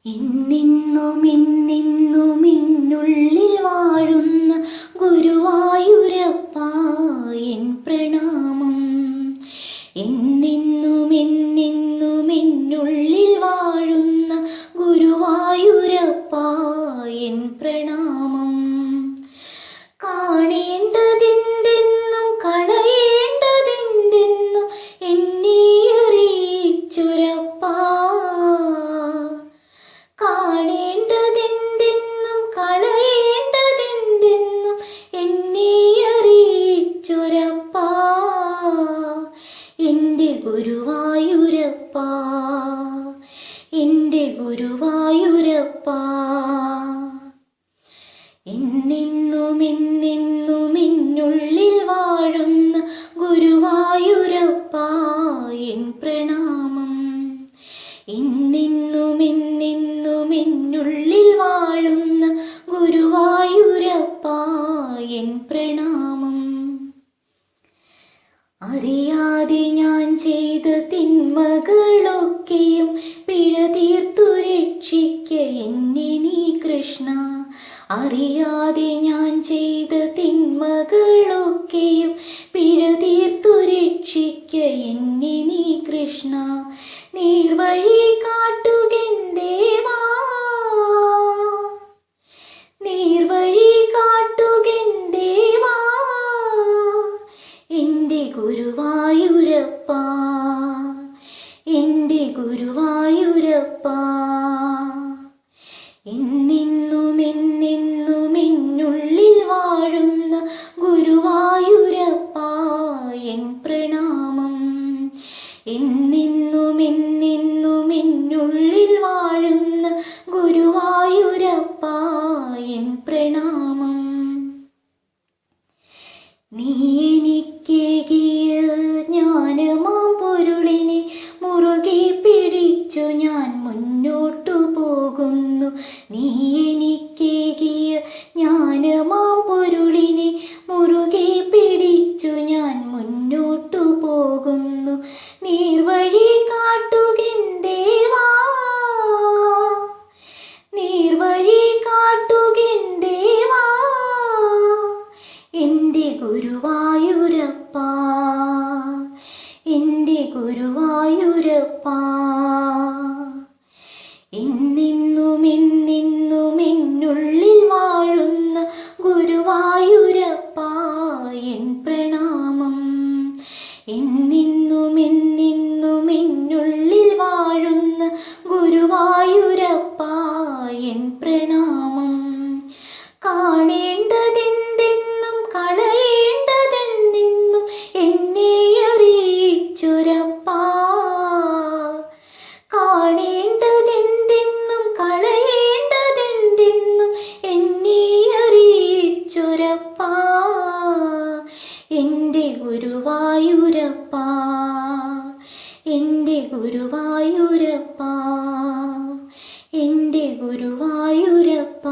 ഇന്നിന്നും ഇന്നിന്നും ഇന്നുള്ളിൽ വാഴുന്ന ഗുരുവായൂരപ്പ എൻ പ്രണാമം. ഇന്നിന്നും ഇന്നിന്നും ഇന്നുള്ളിൽ വാഴുന്ന ഗുരുവായൂരപ്പ എൻ പ്രണാമം. കാണേണ്ടതെന്തെന്നും കളയേണ്ടതെന്തെന്നും എന്നെ അറിയിച്ചൊരപ്പ. കാണേണ്ടതെന്തെന്നും കളയേണ്ടതെന്തെന്നും എന്നെ അറിയിച്ചൊരപ്പ എൻ്റെ ഗുരുവായൂരപ്പ, എൻ്റെ ഗുരുവായൂരപ്പ. ഇന്നിന്നും ഇന്നിന്നും ഇന്നുള്ളിൽ വാഴുന്ന ഗുരുവായൂരപ്പ എൻ പ്രണാമം. ഇന്നിന്നും ഇന്നിന്നും ഇന്നുള്ളിൽ വാഴുന്ന ഗുരുവായൂരപ്പ എൻ പ്രണാമം. അറിയാതെ ഞാൻ ചെയ്ത തിന്മകളൊക്കെയും പിഴ തീർത്തു രക്ഷിക്ക എന്നെ നീ കൃഷ്ണ. അറിയാതെ ഞാൻ ചെയ്ത തിന്മകളൊക്കെയും പിഴ തീർത്തു രക്ഷിക്ക എന്നെ നീ കൃഷ്ണ. നേർവഴി കാട്ടുകൻ ദേവാ, നേർവഴി കാട്ടുകൻ ദേവാ എൻ്റെ ഗുരുവായൂരപ്പ, എൻ്റെ ഗുരുവായൂരപ്പ. ഇന്നിന്നും ഇന്നിന്നും ഇന്നുള്ളിൽ വാഴുന്ന ഗുരുവായൂരപ്പ എൻ പ്രണാമം. ഇന്നിന്നും ഇന്നിന്നും ഇന്നുള്ളിൽ വാഴുന്ന ഗുരുവായൂരപ്പ എൻ പ്രണാമം. നീ എനിക്കേകിയ ജ്ഞാനമാം പൊരുളിനെ മുറുകെ പിടിച്ചു ഞാൻ മുന്നോട്ടു പോകുന്നു. നീ എനിക്കേകിയ ജ്ഞാനമാം പൊരുളിനെ മുറുകെ പിടിച്ചു ഞാൻ മുന്നോട്ടു പോകുന്നു. നേർവഴി കാട്ടുകൻ ദേവാ, നേർവഴി കാട്ടുകൻ ദേവാ എൻ്റെ ഗുരുവായൂരപ്പ, എൻ്റെ ഗുരുവായൂരപ്പ. ഇന്നിന്നും ഇന്നിന്നും ഇന്നുള്ളിൽ വാഴുന്ന ഗുരുവായൂരപ്പ എൻ പ്രണാമം. ഇന്നിന്നും ഇന്നിന്നും ഇന്നുള്ളിൽ വാഴുന്ന ഗുരുവായൂരപ്പ എൻ പ്രണാമം. കാണേണ്ടതെന്തെന്നും കളയേണ്ടതെന്തെന്നും എന്നെ അറിയിച്ചൊരപ്പ. കാണേണ്ടതെന്തെന്നും കളയേണ്ടതെന്തെന്നും എന്നെ അറിയിച്ചൊരപ്പ എൻ്റെ ഗുരുവായൂരപ്പ, എൻ്റെ ഗുരുവായൂരപ്പ, എൻ്റെ ഗുരുവായൂരപ്പ.